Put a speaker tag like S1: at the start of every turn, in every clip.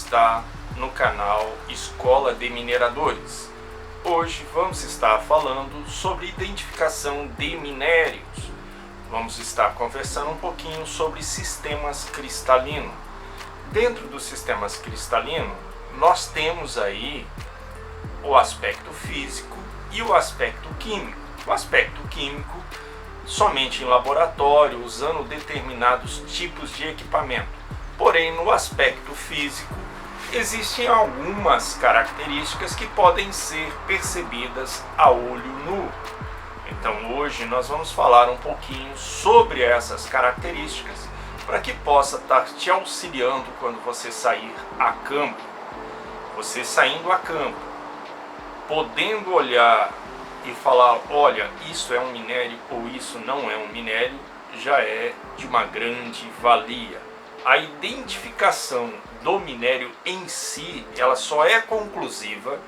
S1: está no canal Escola de Mineradores. Hoje vamos estar falando sobre identificação de minérios. Vamos estar conversando um pouquinho sobre sistemas cristalinos. Dentro dos sistemas cristalinos, nós temos aí o aspecto físico e o aspecto químico. O aspecto químico, somente em laboratório, usando determinados tipos de equipamento. Porém, no aspecto físico, existem algumas características que podem ser percebidas a olho nu. Então, hoje nós vamos falar um pouquinho sobre essas características para que possa estar te auxiliando quando você sair a campo. Você saindo a campo, podendo olhar e falar, olha, isso é um minério ou isso não é um minério, já é de uma grande valia. A identificação do minério em si, ela só é conclusiva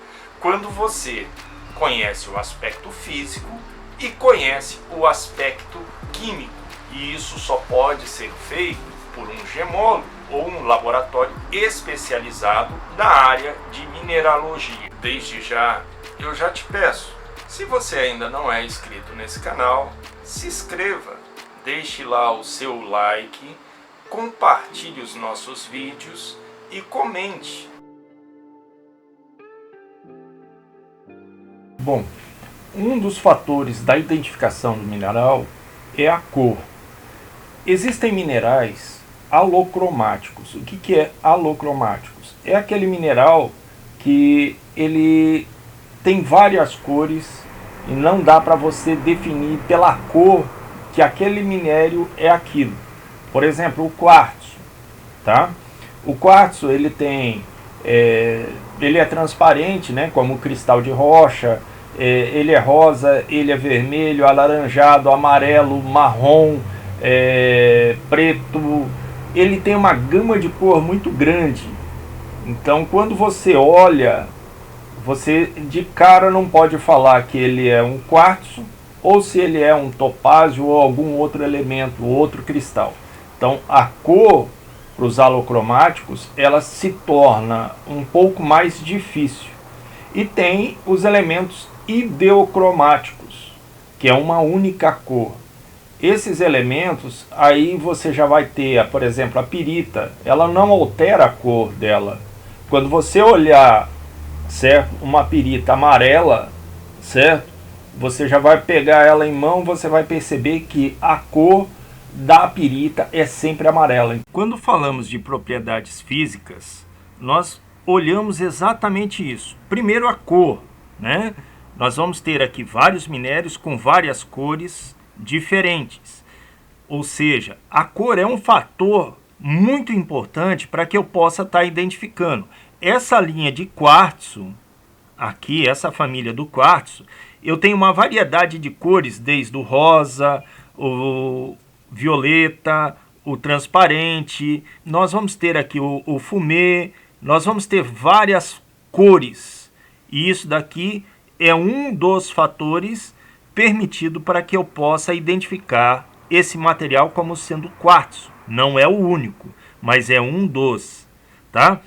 S1: quando você conhece o aspecto físico e conhece o aspecto químico. E isso só pode ser feito por um gemólogo ou um laboratório especializado na área de mineralogia. Desde já, eu já te peço, se você ainda não é inscrito nesse canal, se inscreva, deixe lá o seu like, compartilhe os nossos vídeos e comente.
S2: Bom, um dos fatores da identificação do mineral é a cor. Existem minerais alocromáticos. O que é alocromáticos? É aquele mineral que ele tem várias cores e não dá para você definir pela cor que aquele minério é aquilo. Por exemplo, o quartzo, tá? O quartzo ele tem, ele é transparente, né? Como o cristal de rocha. Ele é rosa, ele é vermelho, alaranjado, amarelo, marrom, preto. Ele tem uma gama de cor muito grande. Então, quando você olha, você de cara não pode falar que ele é um quartzo ou se ele é um topázio ou algum outro elemento, outro cristal. Então, a cor para os alocromáticos, ela se torna um pouco mais difícil. E tem os elementos ideocromáticos, que é uma única cor. Esses elementos, aí você já vai ter, por exemplo, a pirita, ela não altera a cor dela. Quando você olhar, certo, uma pirita amarela, certo, você já vai pegar ela em mão, você vai perceber que a cor da pirita é sempre amarela. Quando falamos de propriedades físicas, nós olhamos exatamente isso. Primeiro a cor, né? Nós vamos ter aqui vários minérios com várias cores diferentes. Ou seja, a cor é um fator muito importante para que eu possa estar identificando. Essa linha de quartzo, aqui, essa família do quartzo, eu tenho uma variedade de cores, desde o rosa, o violeta, o transparente. Nós vamos ter aqui o fumê, nós vamos ter várias cores. E isso daqui é um dos fatores permitido para que eu possa identificar esse material como sendo quartzo. Não é o único, mas é um dos, tá?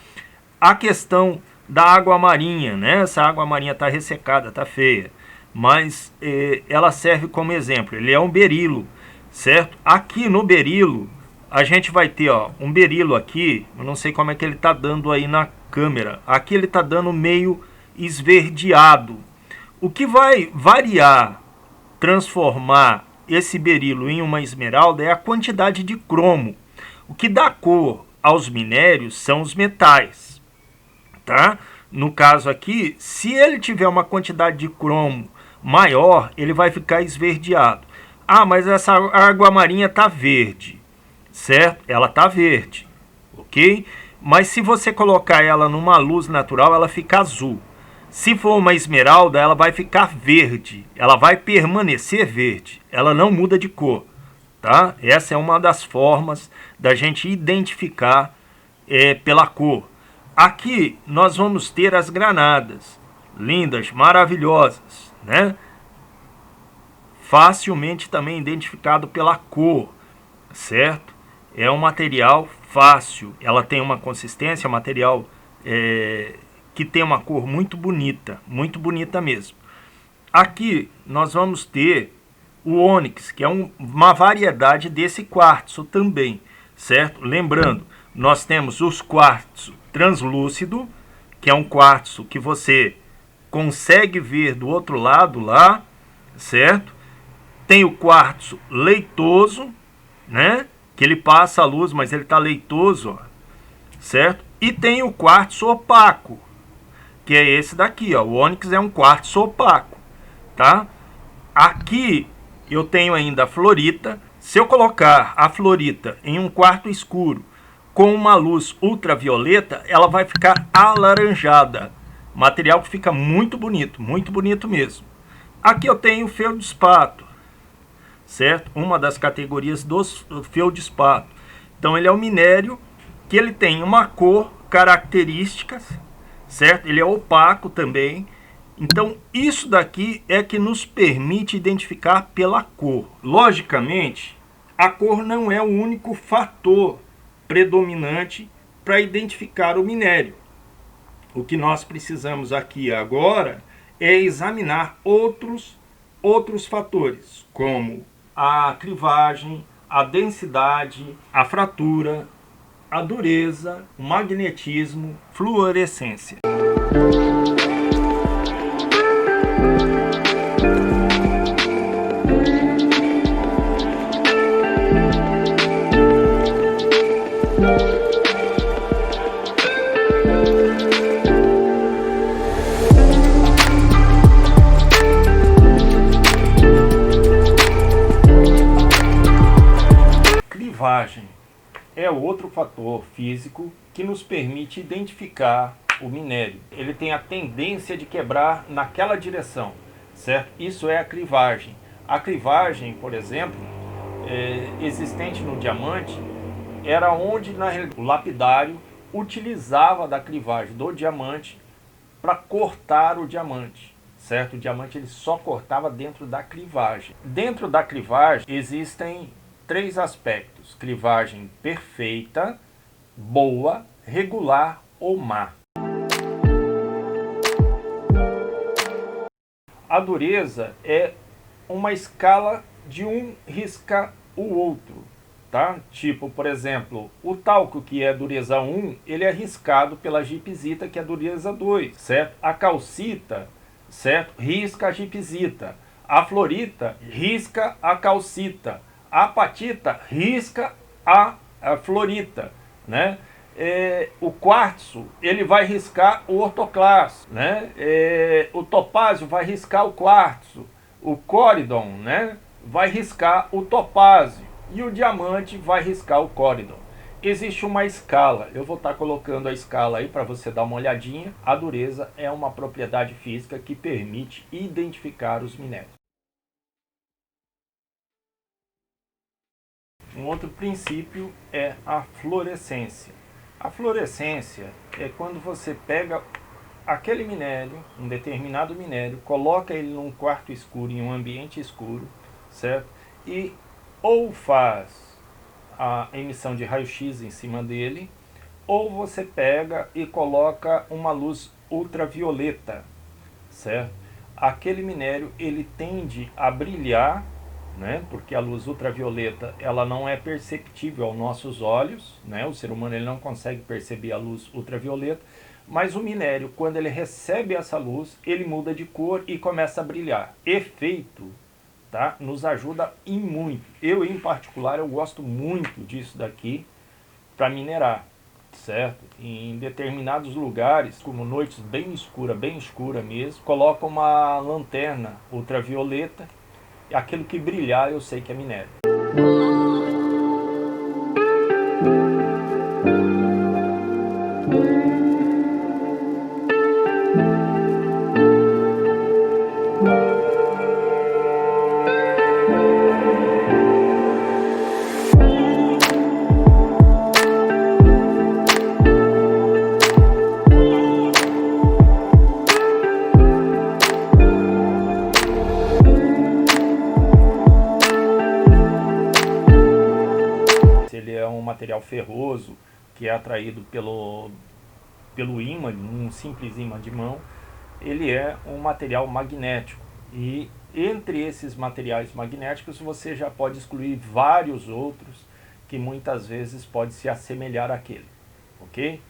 S2: A questão da água marinha, né? Essa água marinha está ressecada, está feia, mas ela serve como exemplo. Ele é um berilo, certo? Aqui no berilo, a gente vai ter, ó, um berilo aqui, eu não sei como é que ele está dando aí na câmera. Aqui ele está dando meio esverdeado. O que vai variar, transformar esse berilo em uma esmeralda é a quantidade de cromo. O que dá cor aos minérios são os metais, tá? No caso aqui, se ele tiver uma quantidade de cromo maior, ele vai ficar esverdeado. Ah, mas essa água marinha está verde, certo? Ela está verde, ok? Mas se você colocar ela numa luz natural, ela fica azul. Se for uma esmeralda, ela vai ficar verde. Ela vai permanecer verde. Ela não muda de cor, tá? Essa é uma das formas da gente identificar pela cor. Aqui nós vamos ter as granadas. Lindas, maravilhosas, né? Facilmente também identificado pela cor, certo? É um material fácil, ela tem uma consistência, material que tem uma cor muito bonita mesmo. Aqui nós vamos ter o ônix, que é uma variedade desse quartzo também, certo? Lembrando, nós temos os quartzo translúcido, que é um quartzo que você consegue ver do outro lado lá, certo? Tem o quartzo leitoso, né? Que ele passa a luz, mas ele está leitoso, ó, certo? E tem o quartzo opaco, que é esse daqui, ó. O ônix é um quartzo opaco, tá? Aqui eu tenho ainda a fluorita. Se eu colocar a fluorita em um quarto escuro com uma luz ultravioleta, ela vai ficar alaranjada. Material que fica muito bonito mesmo. Aqui eu tenho o feldspato, certo? Uma das categorias dos feldspato. Então ele é um minério que ele tem uma cor, características, certo? Ele é opaco também. Então isso daqui é que nos permite identificar pela cor. Logicamente, a cor não é o único fator predominante para identificar o minério. O que nós precisamos aqui agora é examinar outros fatores, como a clivagem, a densidade, a fratura, a dureza, o magnetismo, fluorescência. Clivagem é outro fator físico que nos permite identificar o minério. Ele tem a tendência de quebrar naquela direção, certo? Isso é a clivagem. A clivagem, por exemplo, existente no diamante, era onde o lapidário utilizava da clivagem do diamante para cortar o diamante, certo? O diamante ele só cortava dentro da clivagem. Dentro da clivagem existem 3 aspectos: clivagem perfeita, boa, regular ou má. A dureza é uma escala de um risca o outro, tá? Tipo, por exemplo, o talco, que é dureza 1, ele é riscado pela gipsita, que é dureza 2, certo? A calcita, certo? Risca a gipsita. A fluorita risca a calcita. A apatita risca a fluorita, né? O quartzo ele vai riscar o ortoclasto, né? O topázio vai riscar o quartzo. O coridon, né, vai riscar o topázio. E o diamante vai riscar o coridon. Existe uma escala. Eu vou estar colocando a escala aí para você dar uma olhadinha. A dureza é uma propriedade física que permite identificar os minérios. Um outro princípio é a fluorescência. A fluorescência é quando você pega aquele minério, um determinado minério, coloca ele num quarto escuro, em um ambiente escuro, certo? E ou faz a emissão de raio-x em cima dele, ou você pega e coloca uma luz ultravioleta, certo? Aquele minério ele tende a brilhar, né? Porque a luz ultravioleta ela não é perceptível aos nossos olhos, né? O ser humano ele não consegue perceber a luz ultravioleta, mas o minério, quando ele recebe essa luz, ele muda de cor e começa a brilhar. Efeito, tá? Nos ajuda em muito. Eu, em particular, eu gosto muito disso daqui para minerar, certo? Em determinados lugares, como noites bem escura mesmo, coloca uma lanterna ultravioleta. Aquilo que brilhar eu sei que é minério. Material ferroso que é atraído pelo ímã, um simples ímã de mão, ele é um material magnético. E entre esses materiais magnéticos você já pode excluir vários outros que muitas vezes pode se assemelhar àquele, ok?